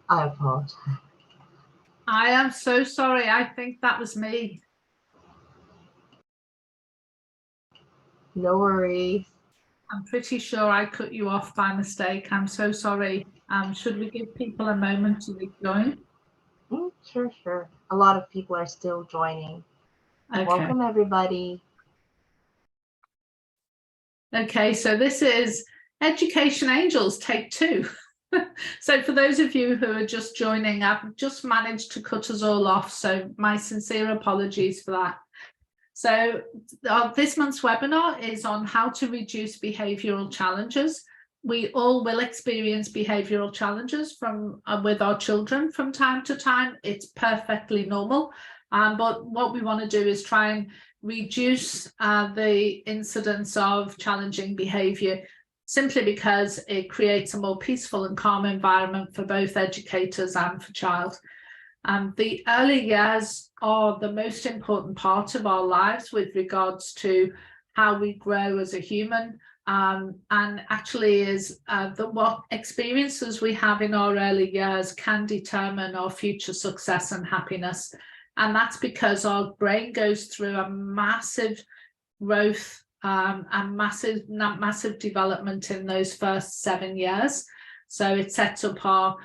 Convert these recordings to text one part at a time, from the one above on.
I apologize. I am so sorry. I think that was me. No worries. I'm pretty sure I cut you off by mistake. I'm so sorry. Should we give people a moment to rejoin? Sure. A lot of people are still joining. Okay. Welcome, everybody. Okay, so this is Education Angels, take 2. So for those of you who are just joining, I've just managed to cut us all off. So my sincere apologies for that. So this month's webinar is on how to reduce behavioural challenges. We all will experience behavioural challenges with our children from time to time. It's perfectly normal. But what we want to do is try and reduce the incidence of challenging behaviour, simply because it creates a more peaceful and calm environment for both educators and for child. The early years are the most important part of our lives with regards to how we grow as a human, and actually is what experiences we have in our early years can determine our future success and happiness. And that's because our brain goes through a massive growth and massive development in those first 7 years. So it sets up our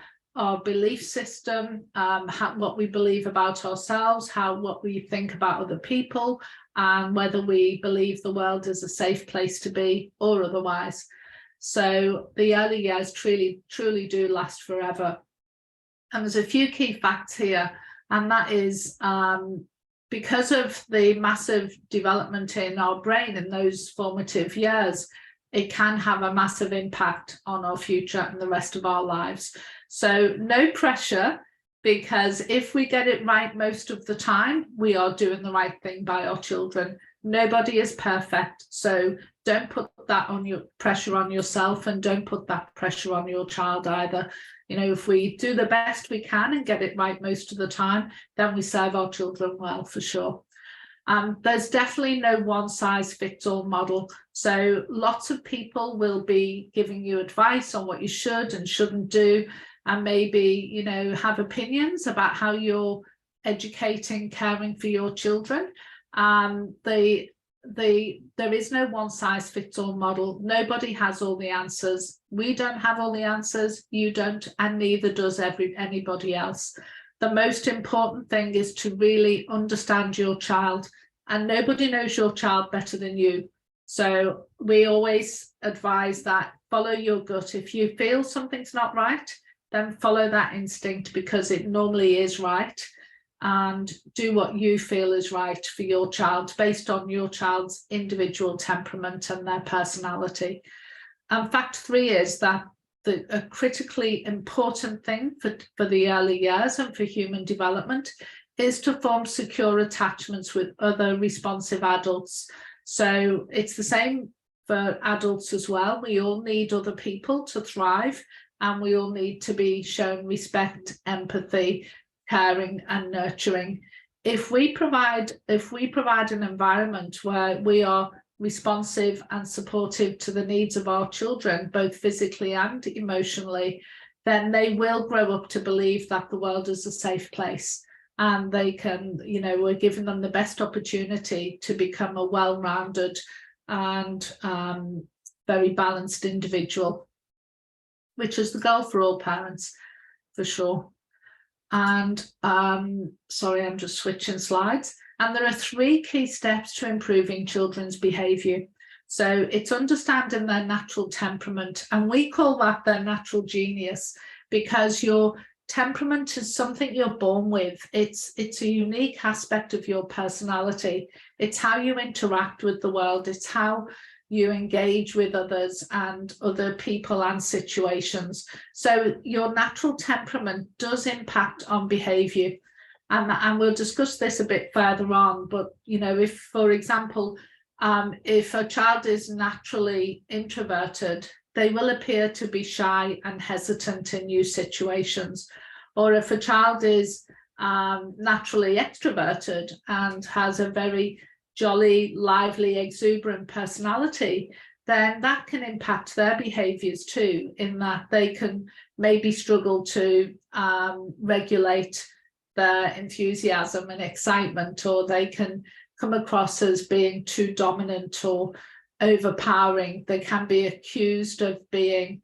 belief system, what we believe about ourselves, what we think about other people, and whether we believe the world is a safe place to be or otherwise. So the early years truly do last forever. And there's a few key facts here, and that is because of the massive development in our brain in those formative years, it can have a massive impact on our future and the rest of our lives. So no pressure, because if we get it right most of the time, we are doing the right thing by our children. Nobody is perfect, so don't put that pressure on yourself, and don't put that pressure on your child either. You know, if we do the best we can and get it right most of the time, then we serve our children well, for sure. There's definitely no one-size-fits-all model. So lots of people will be giving you advice on what you should and shouldn't do, and maybe, you know, have opinions about how you're educating, caring for your children. There is no one-size-fits-all model. Nobody has all the answers. We don't have all the answers. You don't, and neither does anybody else. The most important thing is to really understand your child, and nobody knows your child better than you. So we always advise that follow your gut. If you feel something's not right, then follow that instinct, because it normally is right, and do what you feel is right for your child based on your child's individual temperament and their personality. And fact 3 is that a critically important thing for the early years and for human development is to form secure attachments with other responsive adults. So it's the same for adults as well. We all need other people to thrive, and we all need to be shown respect, empathy, caring and nurturing. If we provide an environment where we are responsive and supportive to the needs of our children, both physically and emotionally, then they will grow up to believe that the world is a safe place, and they can, you know, we're giving them the best opportunity to become a well-rounded and very balanced individual, which is the goal for all parents, for sure. And sorry, I'm just switching slides. And there are 3 key steps to improving children's behaviour. So it's understanding their natural temperament, and we call that their natural genius, because your temperament is something you're born with. It's a unique aspect of your personality. It's how you interact with the world. It's how you engage with others and other people and situations. So your natural temperament does impact on behaviour. And we'll discuss this a bit further on, but, you know, if, for example, if a child is naturally introverted, they will appear to be shy and hesitant in new situations. Or if a child is naturally extroverted and has a very jolly, lively, exuberant personality, then that can impact their behaviours too, in that they can maybe struggle to regulate their enthusiasm and excitement, or they can come across as being too dominant or overpowering. They can be accused of being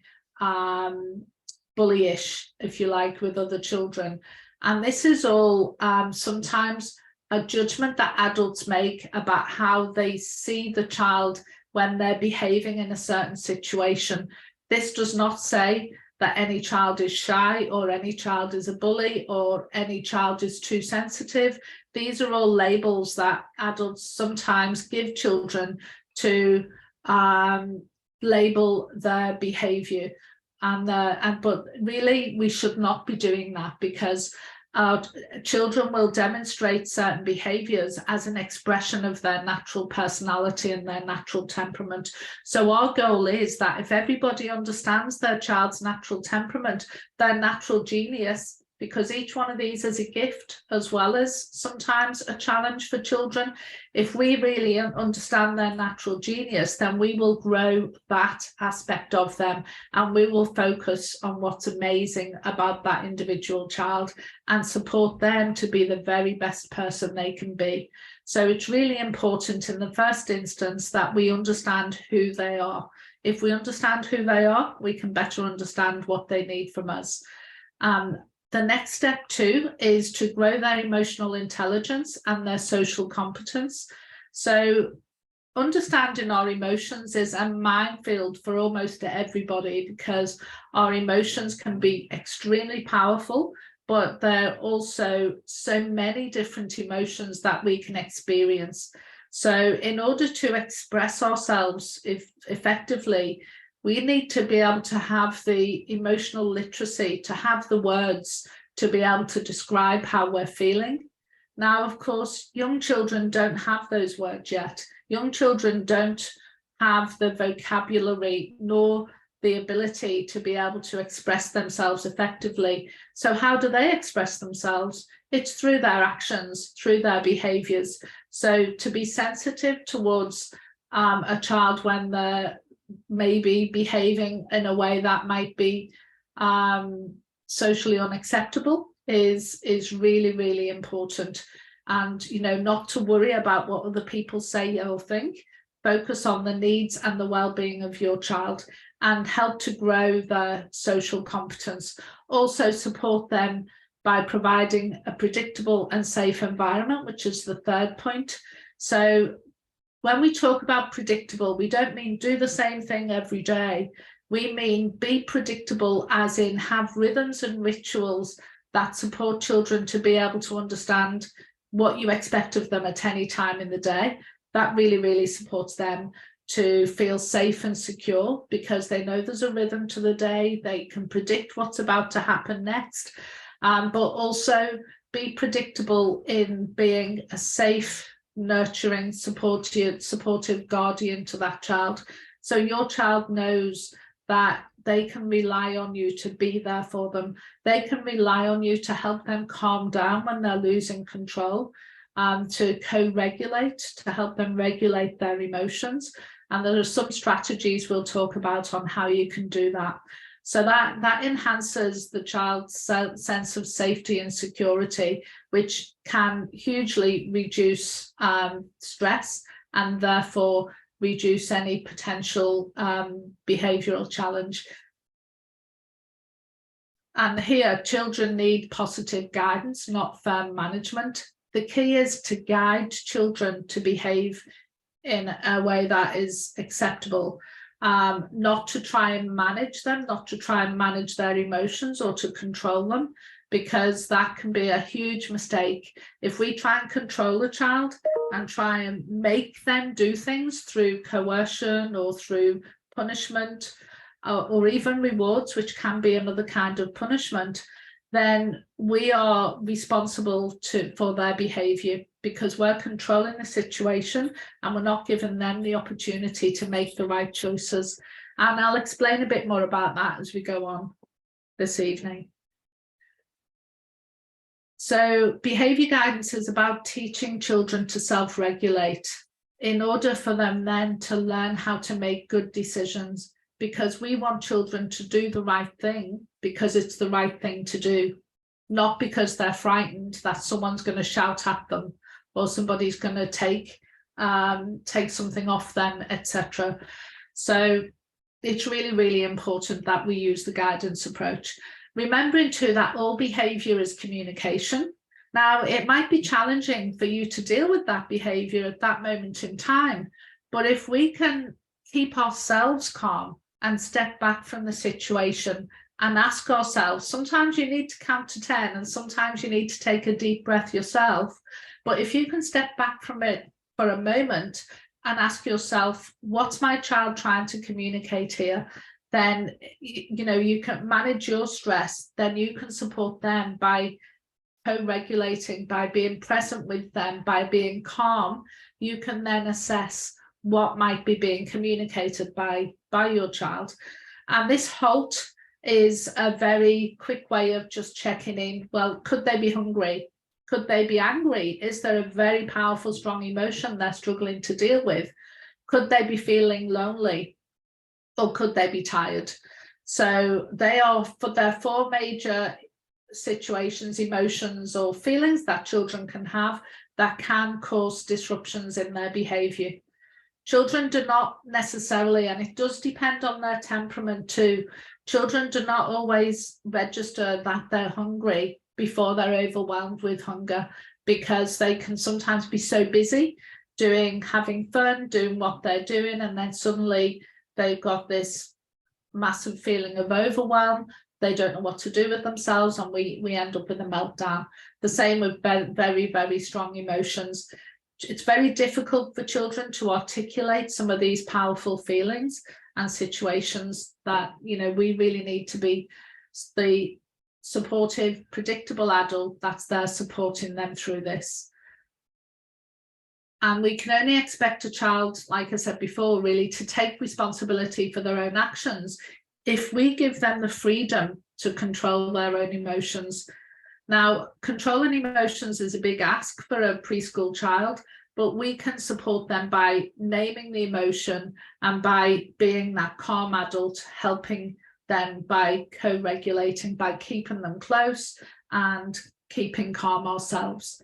bullyish, if you like, with other children. And this is all sometimes a judgment that adults make about how they see the child when they're behaving in a certain situation. This does not say that any child is shy, or any child is a bully, or any child is too sensitive. These are all labels that adults sometimes give children to label their behavior. But really, we should not be doing that, because our children will demonstrate certain behaviours as an expression of their natural personality and their natural temperament. So our goal is that if everybody understands their child's natural temperament, their natural genius, because each one of these is a gift as well as sometimes a challenge for children. If we really understand their natural genius, then we will grow that aspect of them, and we will focus on what's amazing about that individual child and support them to be the very best person they can be. So it's really important in the first instance that we understand who they are. If we understand who they are, we can better understand what they need from us. The next step too is to grow their emotional intelligence and their social competence. So understanding our emotions is a minefield for almost everybody, because our emotions can be extremely powerful, but there are also so many different emotions that we can experience. So in order to express ourselves effectively, we need to be able to have the emotional literacy, to have the words to be able to describe how we're feeling. Now, of course, young children don't have those words yet. Young children don't have the vocabulary nor the ability to be able to express themselves effectively. So how do they express themselves? It's through their actions, through their behaviours. So to be sensitive towards a child when they're maybe behaving in a way that might be socially unacceptable is really, really important. And, you know, not to worry about what other people say or think. Focus on the needs and the well-being of your child and help to grow their social competence. Also support them by providing a predictable and safe environment, which is the third point. So when we talk about predictable, we don't mean do the same thing every day. We mean be predictable, as in have rhythms and rituals that support children to be able to understand what you expect of them at any time in the day. That really, really supports them to feel safe and secure, because they know there's a rhythm to the day. They can predict what's about to happen next, but also be predictable in being a safe, nurturing, supportive guardian to that child. So your child knows that they can rely on you to be there for them. They can rely on you to help them calm down when they're losing control, to co-regulate, to help them regulate their emotions. And there are some strategies we'll talk about on how you can do that. So that enhances the child's sense of safety and security, which can hugely reduce stress and therefore reduce any potential behavioural challenge. And here, children need positive guidance, not firm management. The key is to guide children to behave in a way that is acceptable. Not to try and manage them, not to try and manage their emotions or to control them, because that can be a huge mistake. If we try and control a child and try and make them do things through coercion or through punishment or even rewards, which can be another kind of punishment, then we are responsible for their behaviour, because we're controlling the situation and we're not giving them the opportunity to make the right choices. And I'll explain a bit more about that as we go on this evening. So behaviour guidance is about teaching children to self-regulate. in order for them then to learn how to make good decisions, because we want children to do the right thing because it's the right thing to do, not because they're frightened that someone's going to shout at them or somebody's going to take something off them, etc. So it's really, really important that we use the guidance approach, remembering too that all behaviour is communication. Now, it might be challenging for you to deal with that behaviour at that moment in time, but if we can keep ourselves calm and step back from the situation and ask ourselves, sometimes you need to count to 10 and sometimes you need to take a deep breath yourself, but if you can step back from it for a moment and ask yourself, what's my child trying to communicate here? Then, you know, you can manage your stress, then you can support them by co-regulating, by being present with them, by being calm. You can then assess what might be being communicated by your child. And this HALT is a very quick way of just checking in. Well, could they be hungry? Could they be angry? Is there a very powerful, strong emotion they're struggling to deal with? Could they be feeling lonely? Or could they be tired? So they are, for their 4 major situations, emotions or feelings that children can have that can cause disruptions in their behaviour. Children do not necessarily, and it does depend on their temperament too, children do not always register that they're hungry before they're overwhelmed with hunger, because they can sometimes be so busy having fun, doing what they're doing, and then suddenly they've got this massive feeling of overwhelm. They don't know what to do with themselves, and we end up with a meltdown. The same with very, very strong emotions. It's very difficult for children to articulate some of these powerful feelings and situations that, you know, we really need to be the supportive, predictable adult that's there supporting them through this. And we can only expect a child, like I said before, really to take responsibility for their own actions if we give them the freedom to control their own emotions. Now, controlling emotions is a big ask for a preschool child, but we can support them by naming the emotion and by being that calm adult, helping them by co-regulating, by keeping them close and keeping calm ourselves.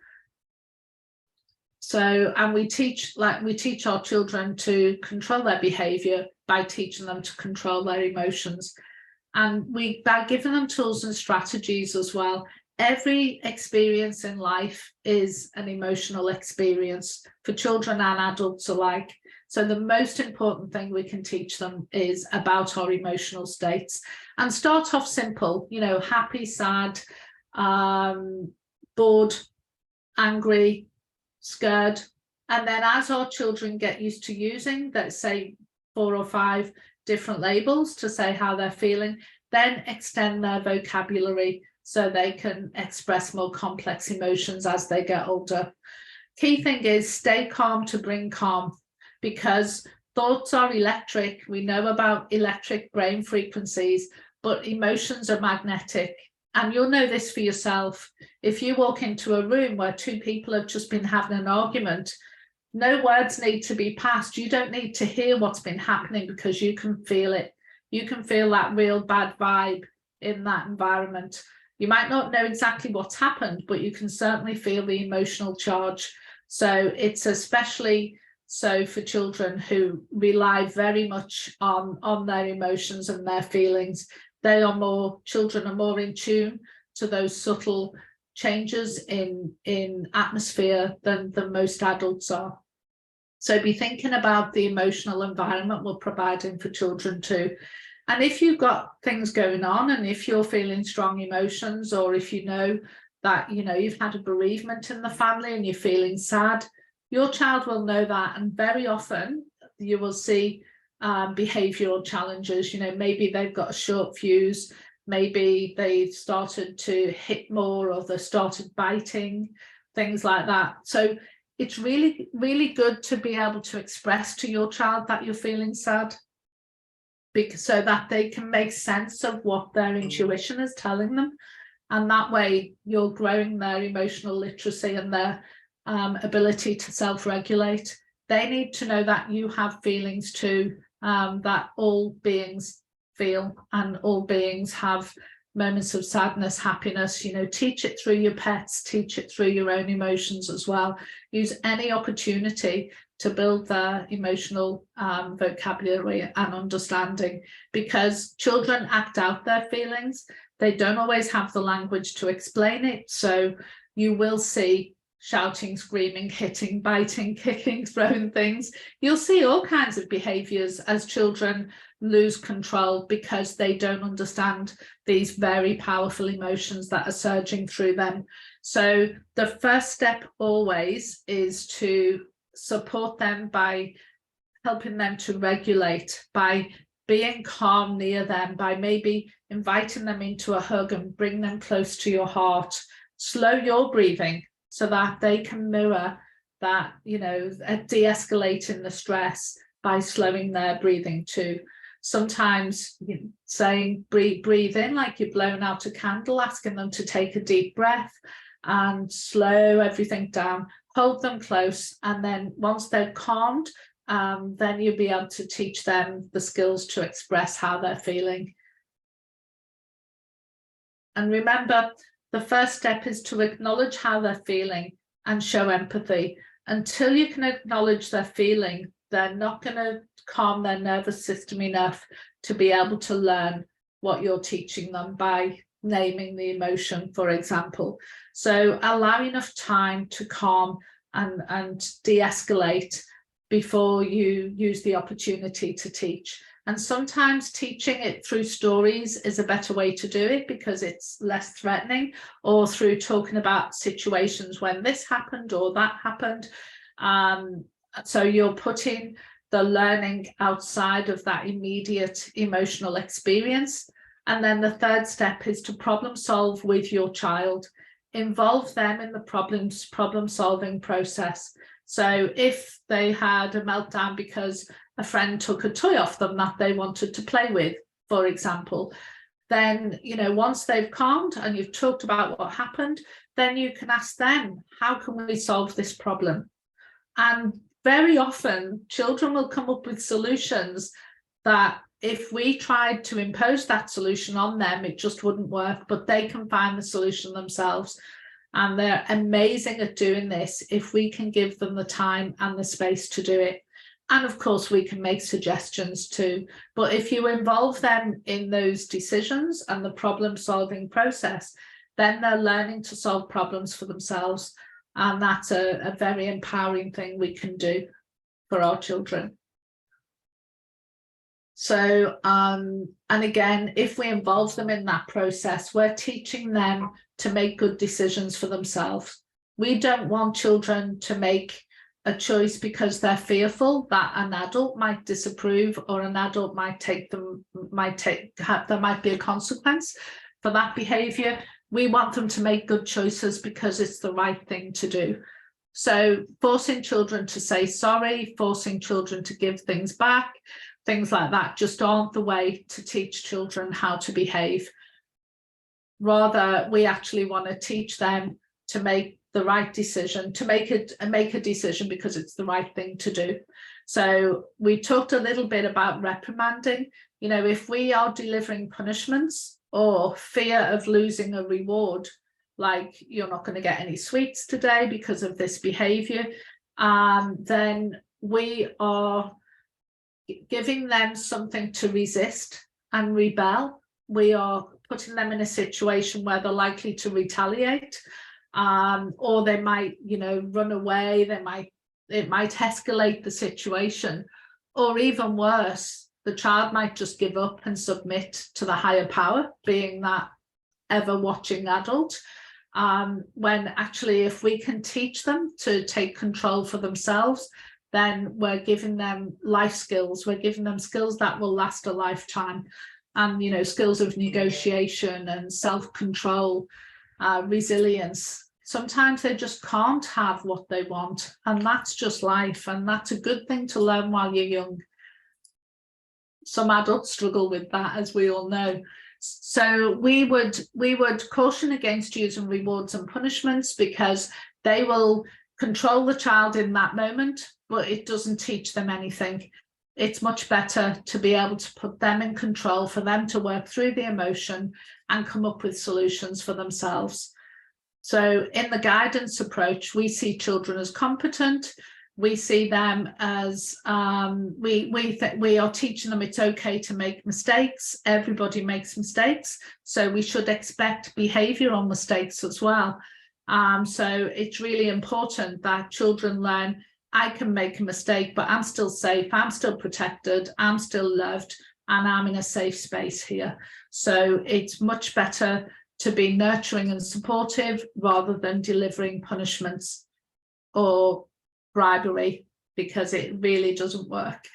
So, and we teach our children to control their behavior by teaching them to control their emotions. And by giving them tools and strategies as well. Every experience in life is an emotional experience for children and adults alike. So the most important thing we can teach them is about our emotional states, and start off simple, you know, happy, sad, bored, angry, scared. And then as our children get used to using, let's say 4 or 5 different labels to say how they're feeling, then extend their vocabulary so they can express more complex emotions as they get older. Key thing is stay calm to bring calm, because thoughts are electric. We know about electric brain frequencies, but emotions are magnetic. And you'll know this for yourself. If you walk into a room where 2 people have just been having an argument, no words need to be passed. You don't need to hear what's been happening, because you can feel it. You can feel that real bad vibe in that environment. You might not know exactly what's happened, but you can certainly feel the emotional charge. So it's especially so for children who rely very much on their emotions and their feelings. Children are more in tune to those subtle changes in atmosphere than most adults are. So be thinking about the emotional environment we're providing for children too. And if you've got things going on, and if you're feeling strong emotions, or if you know that, you know, you've had a bereavement in the family and you're feeling sad, your child will know that. And very often you will see behavioural challenges. You know, maybe they've got a short fuse, maybe they've started to hit more, or they started biting, things like that. So it's really, really good to be able to express to your child that you're feeling sad, so that they can make sense of what their intuition is telling them. And that way you're growing their emotional literacy and their ability to self-regulate. They need to know that you have feelings too, that all beings feel, and all beings have moments of sadness, happiness. You know, teach it through your pets, teach it through your own emotions as well. Use any opportunity to build their emotional vocabulary and understanding, because children act out their feelings. They don't always have the language to explain it. So you will see shouting, screaming, hitting, biting, kicking, throwing things. You'll see all kinds of behaviors as children lose control because they don't understand these very powerful emotions that are surging through them. So the first step always is to support them by helping them to regulate, by being calm near them, by maybe inviting them into a hug and bring them close to your heart. Slow your breathing so that they can mirror that, you know, de-escalating the stress by slowing their breathing too. Sometimes saying breathe in like you're blowing out a candle, asking them to take a deep breath and slow everything down, hold them close, and then once they're calmed, then you'll be able to teach them the skills to express how they're feeling. And remember, the first step is to acknowledge how they're feeling and show empathy. Until you can acknowledge their feeling, they're not going to calm their nervous system enough to be able to learn what you're teaching them by naming the emotion, for example. So allow enough time to calm and de-escalate before you use the opportunity to teach. And sometimes teaching it through stories is a better way to do it because it's less threatening, or through talking about situations when this happened or that happened. So you're putting the learning outside of that immediate emotional experience. And then the third step is to problem solve with your child. Involve them in the problem solving process. So if they had a meltdown because a friend took a toy off them that they wanted to play with, for example, then, you know, once they've calmed and you've talked about what happened, then you can ask them, how can we solve this problem? And very often children will come up with solutions that if we tried to impose that solution on them, it just wouldn't work, but they can find the solution themselves. And they're amazing at doing this if we can give them the time and the space to do it. And of course, we can make suggestions too. But if you involve them in those decisions and the problem solving process, then they're learning to solve problems for themselves. And that's a very empowering thing we can do for our children. So, and again, if we involve them in that process, we're teaching them to make good decisions for themselves. We don't want children to make a choice because they're fearful that an adult might disapprove, or an adult there might be a consequence for that behavior. We want them to make good choices because it's the right thing to do. So forcing children to say sorry, forcing children to give things back, things like that just aren't the way to teach children how to behave. Rather, we actually want to teach them to make the right decision, to make a decision because it's the right thing to do. So we talked a little bit about reprimanding. You know, if we are delivering punishments or fear of losing a reward, like you're not going to get any sweets today because of this behavior, then we are giving them something to resist and rebel. We are putting them in a situation where they're likely to retaliate, or they might, you know, run away. It might escalate the situation, or even worse, the child might just give up and submit to the higher power, being that ever watching adult. When actually, if we can teach them to take control for themselves, then we're giving them life skills. We're giving them skills that will last a lifetime. And, you know, skills of negotiation and self-control, resilience. Sometimes they just can't have what they want, and that's just life, and that's a good thing to learn while you're young. Some adults struggle with that, as we all know. So we would caution against using rewards and punishments because they will control the child in that moment, but it doesn't teach them anything. It's much better to be able to put them in control, for them to work through the emotion and come up with solutions for themselves. So in the guidance approach, we see children as competent. We see them as we are teaching them it's okay to make mistakes. Everybody makes mistakes, so we should expect behavioural mistakes as well. So it's really important that children learn, I can make a mistake, but I'm still safe, I'm still protected, I'm still loved, and I'm in a safe space here. So it's much better to be nurturing and supportive rather than delivering punishments or bribery, because it really doesn't work.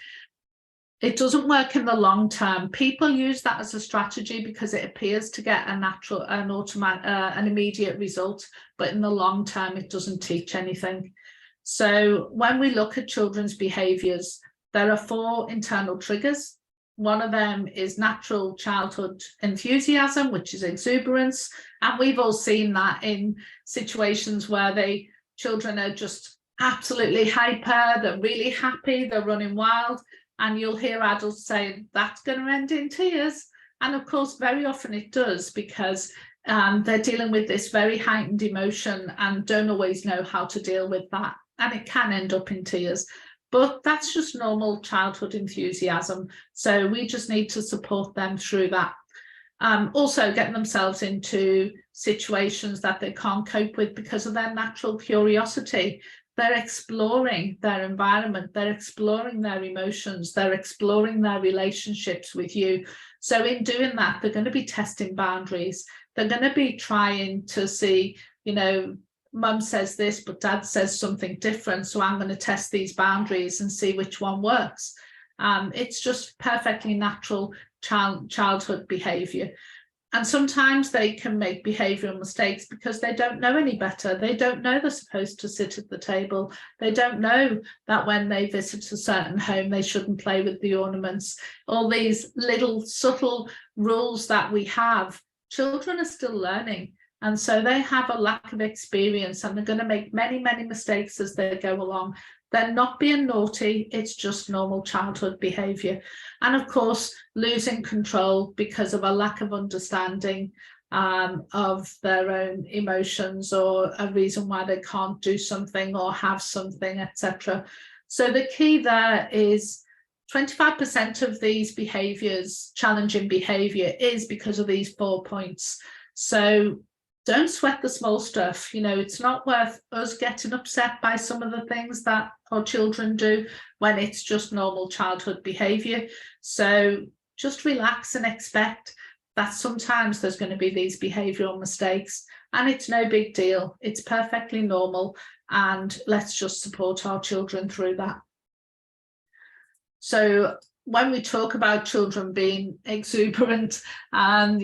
It doesn't work in the long term. People use that as a strategy because it appears to get an immediate result, but in the long term, it doesn't teach anything. So when we look at children's behaviours, there are 4 internal triggers. One of them is natural childhood enthusiasm, which is exuberance. And we've all seen that in situations where children are just absolutely hyper, they're really happy, they're running wild. And you'll hear adults saying, that's going to end in tears. And of course, very often it does, because they're dealing with this very heightened emotion and don't always know how to deal with that. And it can end up in tears. But that's just normal childhood enthusiasm. So we just need to support them through that. Also getting themselves into situations that they can't cope with because of their natural curiosity. They're exploring their environment, they're exploring their emotions, they're exploring their relationships with you. So in doing that, they're going to be testing boundaries. They're going to be trying to see, mum says this, but dad says something different. So I'm going to test these boundaries and see which one works. It's just perfectly natural childhood behavior. And sometimes they can make behavioural mistakes because they don't know any better. They don't know they're supposed to sit at the table. They don't know that when they visit a certain home, they shouldn't play with the ornaments. All these little subtle rules that we have, children are still learning. And so they have a lack of experience, and they're going to make many, many mistakes as they go along. They're not being naughty, it's just normal childhood behaviour. And of course, losing control because of a lack of understanding of their own emotions, or a reason why they can't do something or have something, etc. So the key there is 25% of these behaviours, challenging behaviour, is because of these 4 points. So don't sweat the small stuff. It's not worth us getting upset by some of the things that our children do when it's just normal childhood behaviour. So just relax and expect that sometimes there's going to be these behavioural mistakes, and it's no big deal. It's perfectly normal, and let's just support our children through that. So when we talk about children being exuberant, and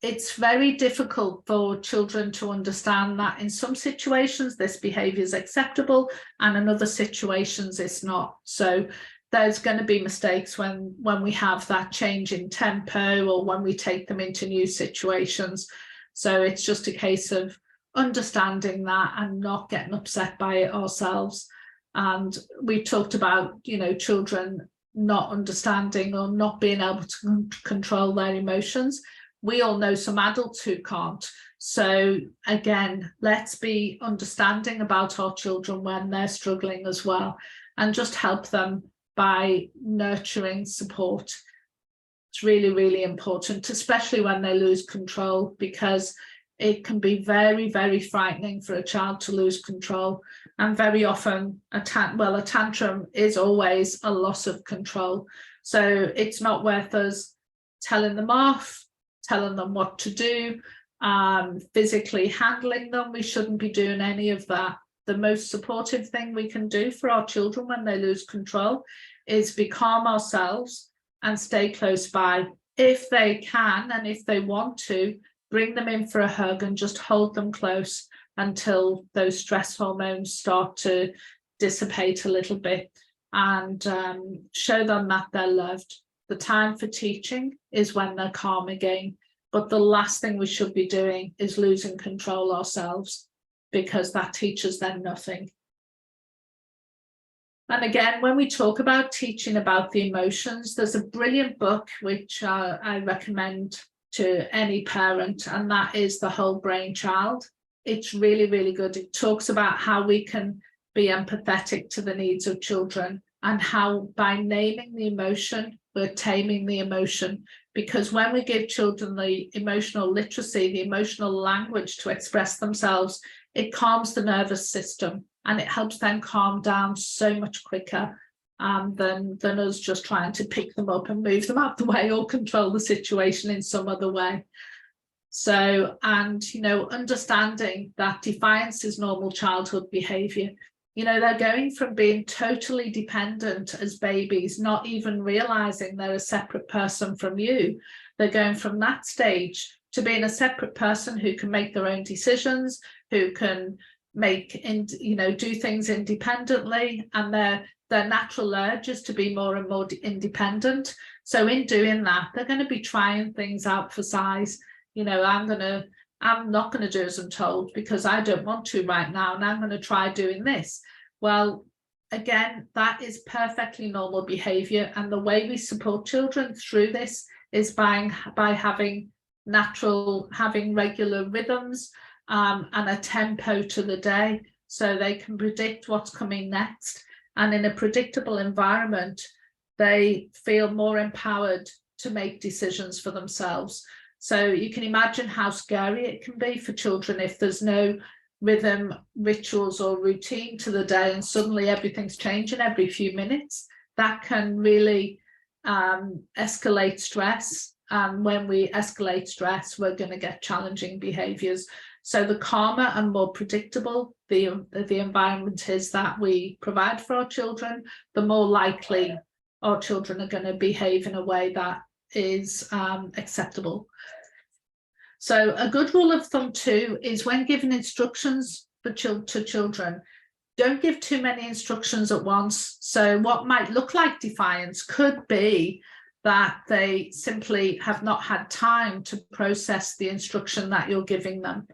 it's very difficult for children to understand that in some situations this behaviour is acceptable and in other situations it's not. So there's going to be mistakes when we have that change in tempo, or when we take them into new situations. So it's just a case of understanding that and not getting upset by it ourselves. And we talked about, children not understanding or not being able to control their emotions. We all know some adults who can't. So again, let's be understanding about our children when they're struggling as well, and just help them by nurturing support. It's really, really important, especially when they lose control, because it can be very, very frightening for a child to lose control. And very often a tantrum is always a loss of control. So it's not worth us telling them off, telling them what to do, physically handling them. We shouldn't be doing any of that. The most supportive thing we can do for our children when they lose control is be calm ourselves and stay close by. If they can, and if they want to, bring them in for a hug and just hold them close until those stress hormones start to dissipate a little bit, and show them that they're loved. The time for teaching is when they're calm again, but the last thing we should be doing is losing control ourselves. because that teaches them nothing. And again, when we talk about teaching about the emotions, there's a brilliant book which I recommend to any parent, and that is The Whole Brain Child. It's really, really good. It talks about how we can be empathetic to the needs of children, and how by naming the emotion, we're taming the emotion. Because when we give children the emotional literacy, the emotional language to express themselves, it calms the nervous system, and it helps them calm down so much quicker than us just trying to pick them up and move them out the way or control the situation in some other way. So, and, you know, understanding that defiance is normal childhood behavior. You know, they're going from being totally dependent as babies, not even realizing they're a separate person from you. They're going from that stage to being a separate person who can make their own decisions, who can do things independently, and their natural urge is to be more and more independent. So in doing that, they're going to be trying things out for size. You know, I'm not going to do as I'm told because I don't want to right now, and I'm going to try doing this. Well, again, that is perfectly normal behavior, and the way we support children through this is by having regular rhythms and a tempo to the day, so they can predict what's coming next. And in a predictable environment, they feel more empowered to make decisions for themselves. So you can imagine how scary it can be for children if there's no rhythm, rituals, or routine to the day, and suddenly everything's changing every few minutes. That can really escalate stress. And when we escalate stress, we're going to get challenging behaviors. So the calmer and more predictable the environment is that we provide for our children, the more likely our children are going to behave in a way that is acceptable. So a good rule of thumb too is when giving instructions to children, don't give too many instructions at once. So what might look like defiance could be that they simply have not had time to process the instruction that you're giving them,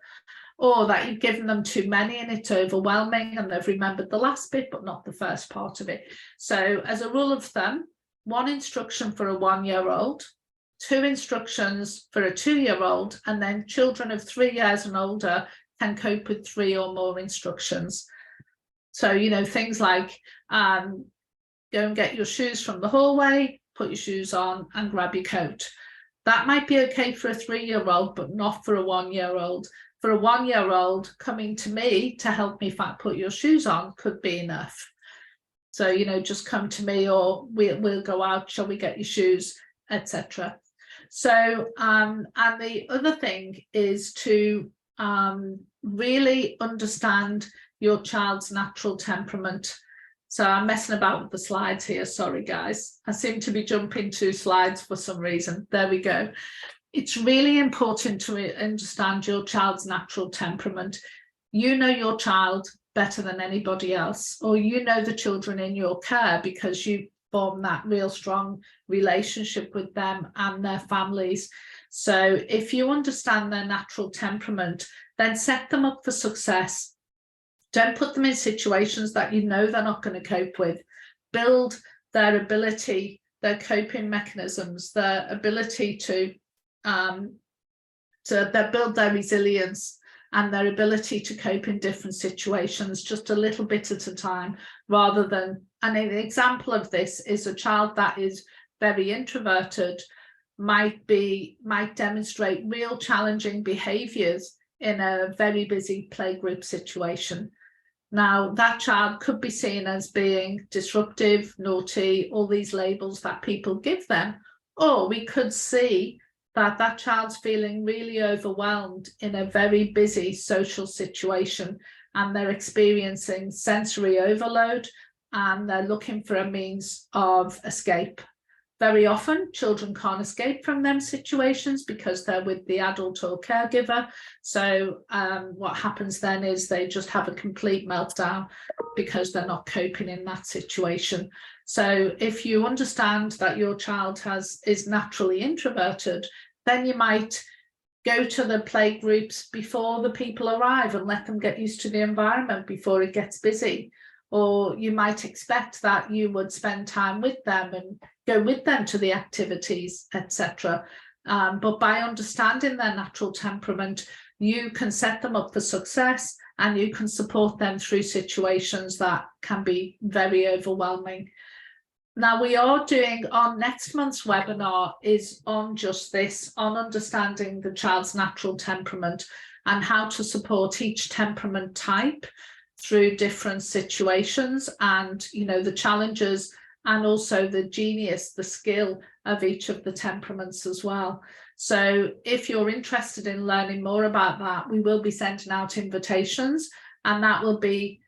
or that you've given them too many and it's overwhelming and they've remembered the last bit but not the first part of it. So as a rule of thumb, 1 instruction for a 1-year-old, 2 instructions for a 2-year-old, and then children of 3 years and older can cope with 3 or more instructions. So, you know, things like go and get your shoes from the hallway, put your shoes on and grab your coat. That might be okay for a 3-year-old, but not for a 1-year-old. For a 1-year-old, coming to me to help me put your shoes on could be enough. So, you know, just come to me, or we'll go out, shall we get your shoes, etc. So, and the other thing is to really understand your child's natural temperament. So I'm messing about with the slides here, sorry guys. I seem to be jumping 2 slides for some reason. There we go. It's really important to understand your child's natural temperament. You know your child better than anybody else, or you know the children in your care because you form that real strong relationship with them and their families. So if you understand their natural temperament, then set them up for success. Don't put them in situations that you know they're not going to cope with. Build their ability, their coping mechanisms, their ability to build their resilience and their ability to cope in different situations, just a little bit at a time, rather than, and an example of this is a child that is very introverted might demonstrate real challenging behaviors in a very busy playgroup situation. Now, that child could be seen as being disruptive, naughty, all these labels that people give them, or we could see that child's feeling really overwhelmed in a very busy social situation, and they're experiencing sensory overload and they're looking for a means of escape. Very often children can't escape from them situations because they're with the adult or caregiver. So what happens then is they just have a complete meltdown because they're not coping in that situation. So if you understand that your child is naturally introverted, then you might go to the play groups before the people arrive and let them get used to the environment before it gets busy. Or you might expect that you would spend time with them and go with them to the activities, etc. But by understanding their natural temperament, you can set them up for success and you can support them through situations that can be very overwhelming. Now, we are doing our next month's webinar is on just this, on understanding the child's natural temperament and how to support each temperament type through different situations, and the challenges and also the genius, the skill of each of the temperaments as well. So if you're interested in learning more about that, we will be sending out invitations, and that will be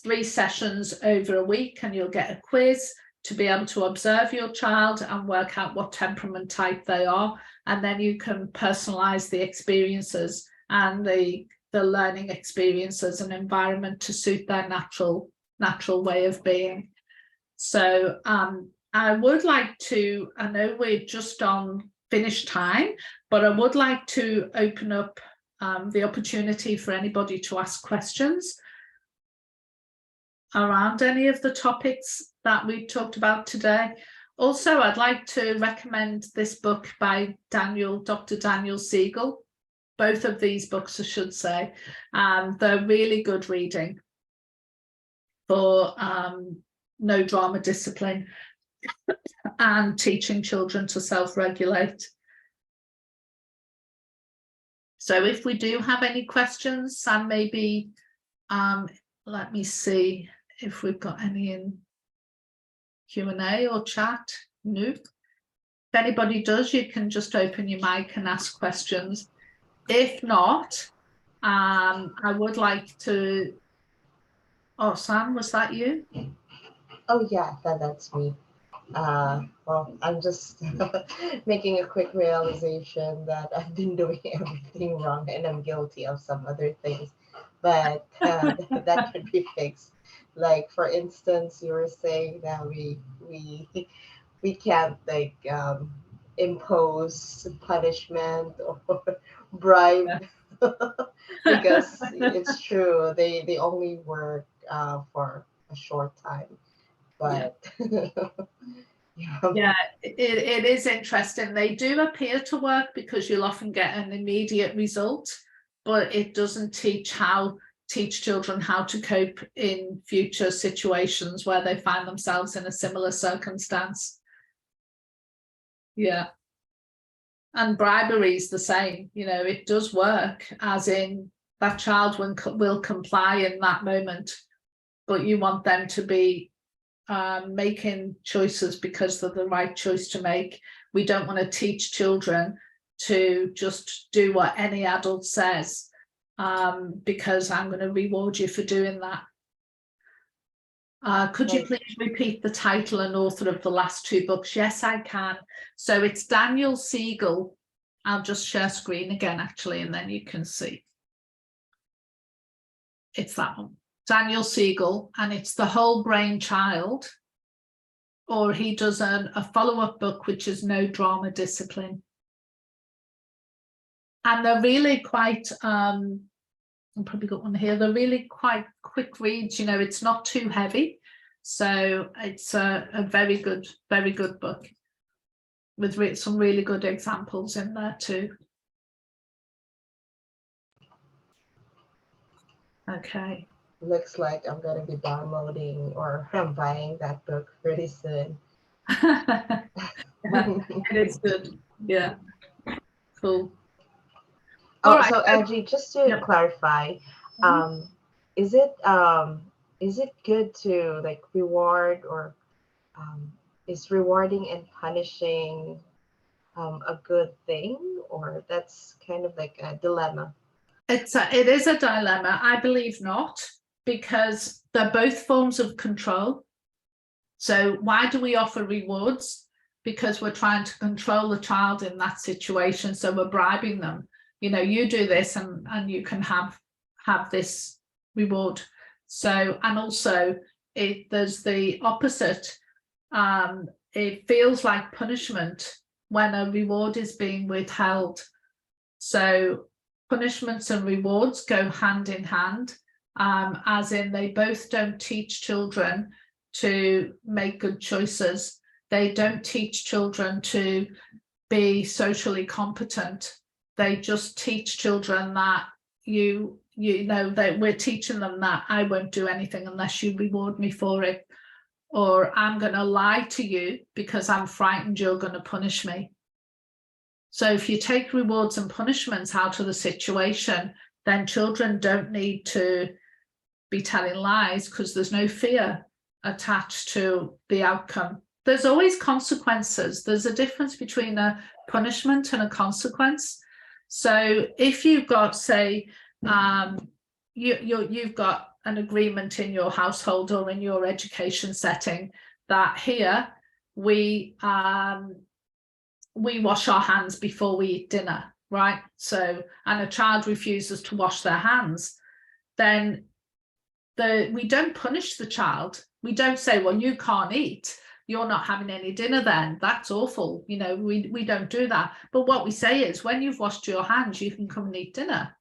3 sessions over a week, and you'll get a quiz to be able to observe your child and work out what temperament type they are, and then you can personalize the experiences and the learning experiences and environment to suit their natural way of being. So I would like to, I know we're just on finish time, but I would like to open up the opportunity for anybody to ask questions around any of the topics that we've talked about today. Also, I'd like to recommend this book by Dr. Daniel Siegel. Both of these books, I should say, they're really good reading for no drama discipline and teaching children to self-regulate. So if we do have any questions, Sam, maybe let me see if we've got any in Q&A or chat. Nope. If anybody does, you can just open your mic and ask questions. If not, I would like to. Oh, Sam, was that you? Oh yeah, that's me. Well, I'm just making a quick realization that I've been doing everything wrong and I'm guilty of some other things, but that could be fixed. Like for instance, you were saying that we can't like impose punishment or bribe because it's true they only work for a short time, but Yeah, it is interesting. They do appear to work because you'll often get an immediate result, but it doesn't teach children how to cope in future situations where they find themselves in a similar circumstance. Yeah. And bribery is the same, it does work, as in that child will comply in that moment, but you want them to be making choices because they're the right choice to make. We don't want to teach children to just do what any adult says because I'm going to reward you for doing that. Could you please repeat the title and author of the last 2 books? Yes, I can. So it's Daniel Siegel. I'll just share screen again, actually, and then you can see. It's that one. Daniel Siegel, and it's The Whole Brain Child, or he does a follow-up book, which is No Drama Discipline. And they're really quite, I've probably got one here, they're really quite quick reads, it's not too heavy. So it's a very good book with some really good examples in there too. Okay. Looks like I'm going to be downloading or buying that book pretty soon. It is good. Yeah. Cool. Oh, right. so Angie, just to clarify, is it good to like reward, or is rewarding and punishing a good thing, or that's kind of like a dilemma? It is a dilemma. I believe not, because they're both forms of control. So why do we offer rewards? Because we're trying to control the child in that situation. So we're bribing them. You do this and you can have this reward. So, and also there's the opposite. It feels like punishment when a reward is being withheld. So punishments and rewards go hand in hand, as in they both don't teach children to make good choices. They don't teach children to be socially competent. They just teach children that you know that we're teaching them that I won't do anything unless you reward me for it, or I'm going to lie to you because I'm frightened you're going to punish me. So if you take rewards and punishments out of the situation, then children don't need to be telling lies because there's no fear attached to the outcome. There's always consequences. There's a difference between a punishment and a consequence. So if you've got, say, you've got an agreement in your household or in your education setting that here we wash our hands before we eat dinner, right? So, and a child refuses to wash their hands, then we don't punish the child. We don't say, well, you can't eat, you're not having any dinner then, that's awful. You know, we don't do that. But what we say is, when you've washed your hands, you can come and eat dinner.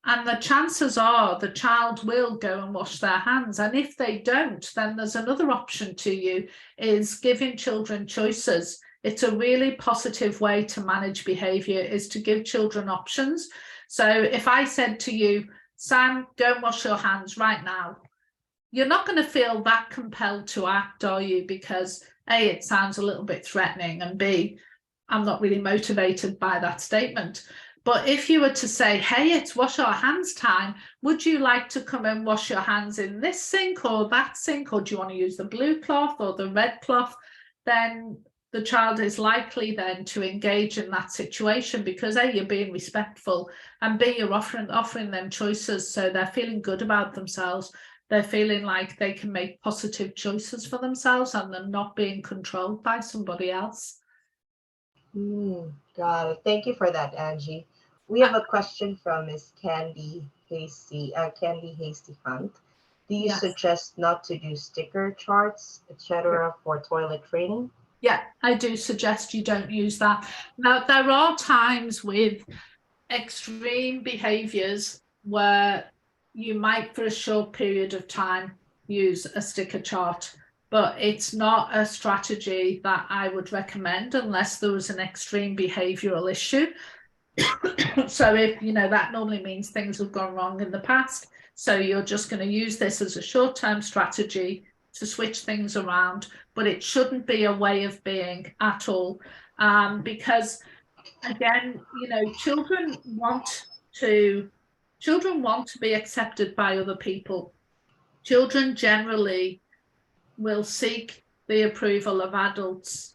And the chances are the child will go and wash their hands. And if they don't, then there's another option to you, is giving children choices. It's a really positive way to manage behaviour, is to give children options. So if I said to you, Sam, go and wash your hands right now, you're not going to feel that compelled to act, are you? Because A, it sounds a little bit threatening, and B, I'm not really motivated by that statement. But if you were to say, hey, it's wash our hands time, would you like to come and wash your hands in this sink or that sink, or do you want to use the blue cloth or the red cloth? Then the child is likely then to engage in that situation, because A, you're being respectful, and B, you're offering them choices, so they're feeling good about themselves. They're feeling like they can make positive choices for themselves and they're not being controlled by somebody else. Got it. Thank you for that, Angie. We have a question from Miss Candy Hasty Hunt. Do you suggest not to do sticker charts, etc., for toilet training? Yeah, I do suggest you don't use that. Now, there are times with extreme behaviours where you might, for a short period of time, use a sticker chart, but it's not a strategy that I would recommend unless there was an extreme behavioural issue. So if, you know, that normally means things have gone wrong in the past. So you're just going to use this as a short-term strategy to switch things around, but it shouldn't be a way of being at all, because again, you know, children want to be accepted by other people. Children generally will seek the approval of adults.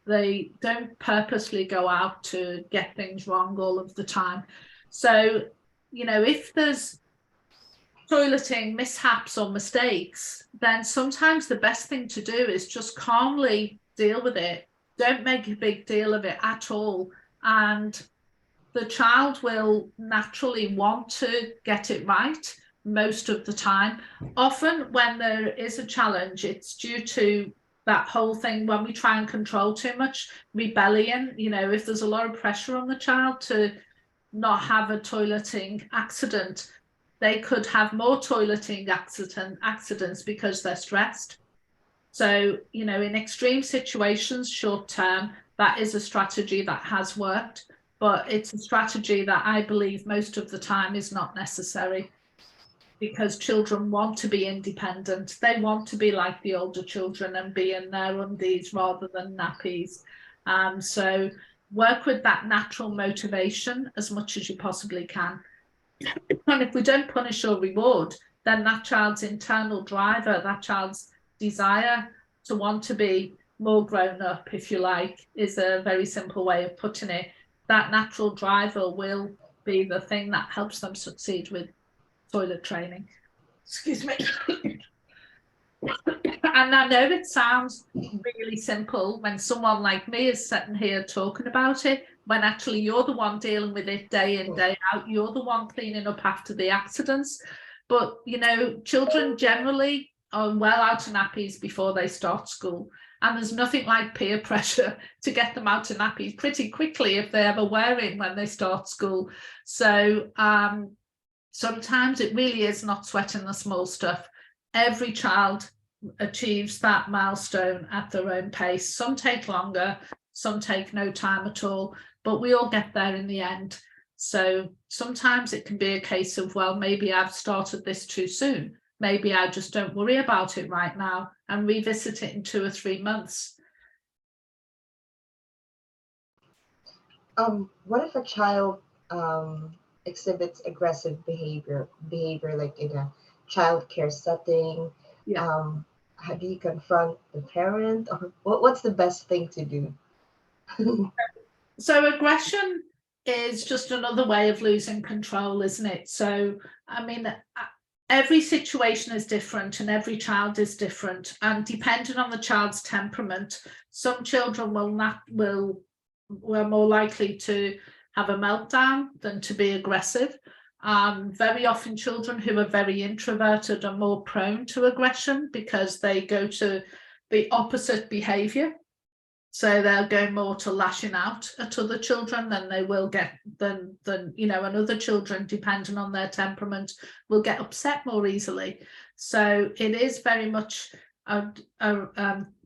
They don't purposely go out to get things wrong all of the time. So, you know, if there's toileting mishaps or mistakes, then sometimes the best thing to do is just calmly deal with it. Don't make a big deal of it at all. And the child will naturally want to get it right most of the time. Often when there is a challenge, it's due to that whole thing when we try and control too much, rebellion. You know, if there's a lot of pressure on the child to not have a toileting accident, they could have more toileting accidents because they're stressed. So, you know, in extreme situations, short term, that is a strategy that has worked, but it's a strategy that I believe most of the time is not necessary, because children want to be independent. They want to be like the older children and be in their undies rather than nappies. So work with that natural motivation as much as you possibly can. And if we don't punish or reward, then that child's internal driver, that child's desire to want to be more grown up, if you like, is a very simple way of putting it. That natural driver will be the thing that helps them succeed with toilet training. Excuse me. And I know it sounds really simple when someone like me is sitting here talking about it, when actually you're the one dealing with it day in, day out. You're the one cleaning up after the accidents. But, you know, children generally are well out of nappies before they start school. And there's nothing like peer pressure to get them out of nappies pretty quickly if they're ever wearing when they start school. So sometimes it really is not sweating the small stuff. Every child achieves that milestone at their own pace. Some take longer, some take no time at all, but we all get there in the end. So sometimes it can be a case of, well, maybe I've started this too soon. Maybe I just don't worry about it right now and revisit it in 2 or 3 months. What if a child exhibits aggressive behavior like in a childcare setting? Yeah. How do you confront the parent, or what's the best thing to do? So aggression is just another way of losing control, isn't it? So, I mean, every situation is different and every child is different, and depending on the child's temperament, some children were more likely to have a meltdown than to be aggressive. Very often children who are very introverted are more prone to aggression because they go to the opposite behavior. So they'll go more to lashing out at other children than they will get than and other children, depending on their temperament, will get upset more easily. So it is very much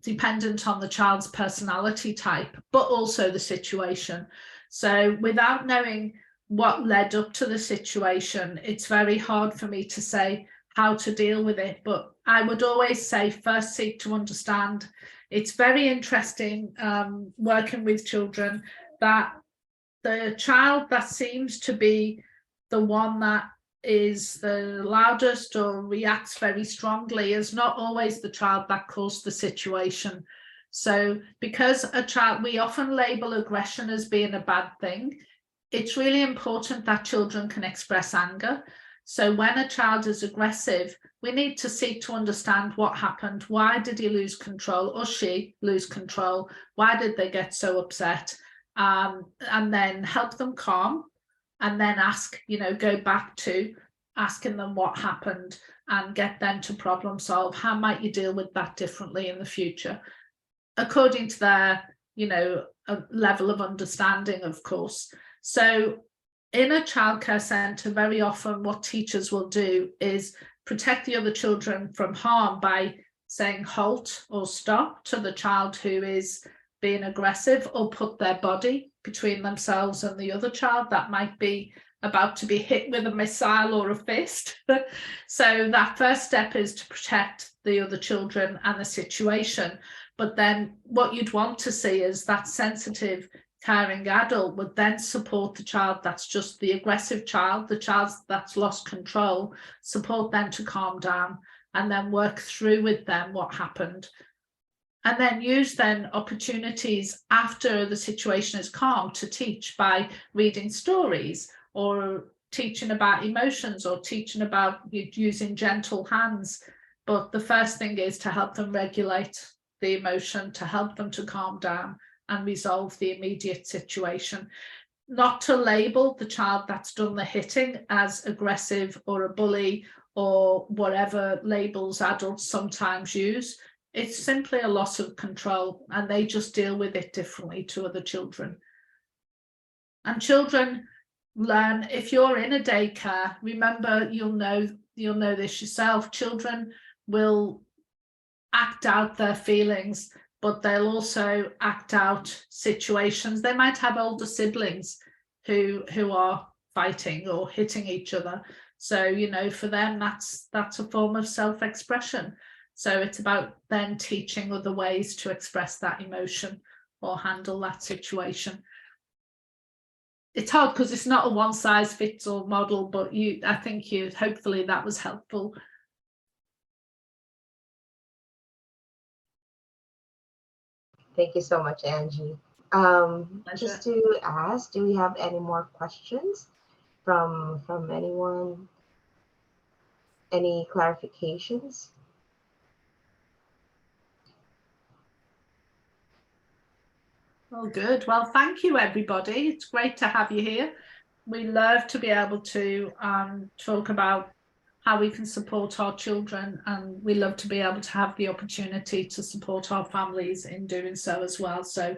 dependent on the child's personality type, but also the situation. So without knowing what led up to the situation, it's very hard for me to say how to deal with it. But I would always say first seek to understand. It's very interesting working with children that the child that seems to be the one that is the loudest or reacts very strongly is not always the child that caused the situation. So because we often label aggression as being a bad thing, it's really important that children can express anger. So when a child is aggressive, we need to seek to understand what happened. Why did he lose control or she lose control? Why did they get so upset? And then help them calm, and then go back to asking them what happened and get them to problem solve. How might you deal with that differently in the future? According to their, level of understanding, of course. So in a childcare centre, very often what teachers will do is protect the other children from harm by saying halt or stop to the child who is being aggressive, or put their body between themselves and the other child that might be about to be hit with a missile or a fist. So that first step is to protect the other children and the situation. But then what you'd want to see is that sensitive, caring adult would then support the child that's just the aggressive child, the child that's lost control, support them to calm down, and then work through with them what happened. And then use then opportunities after the situation is calm to teach by reading stories, or teaching about emotions, or teaching about using gentle hands. But the first thing is to help them regulate the emotion, to help them to calm down and resolve the immediate situation. Not to label the child that's done the hitting as aggressive or a bully or whatever labels adults sometimes use. It's simply a loss of control, and they just deal with it differently to other children. And children learn, if you're in a daycare, remember, you'll know this yourself, children will act out their feelings, but they'll also act out situations. They might have older siblings who are fighting or hitting each other. So, for them, that's a form of self-expression. So it's about then teaching other ways to express that emotion or handle that situation. It's hard because it's not a one-size-fits-all model, but I think hopefully that was helpful. Thank you so much, Angie. Just to ask, do we have any more questions from anyone? Any clarifications? Oh, good. Well, thank you, everybody. It's great to have you here. We love to be able to talk about how we can support our children, and we love to be able to have the opportunity to support our families in doing so as well. So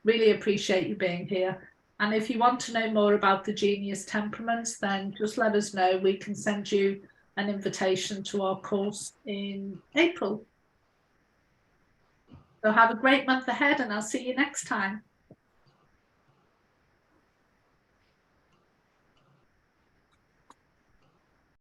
really appreciate you being here. And if you want to know more about the Genius Temperaments, then just let us know. We can send you an invitation to our course in April. So have a great month ahead, and I'll see you next time.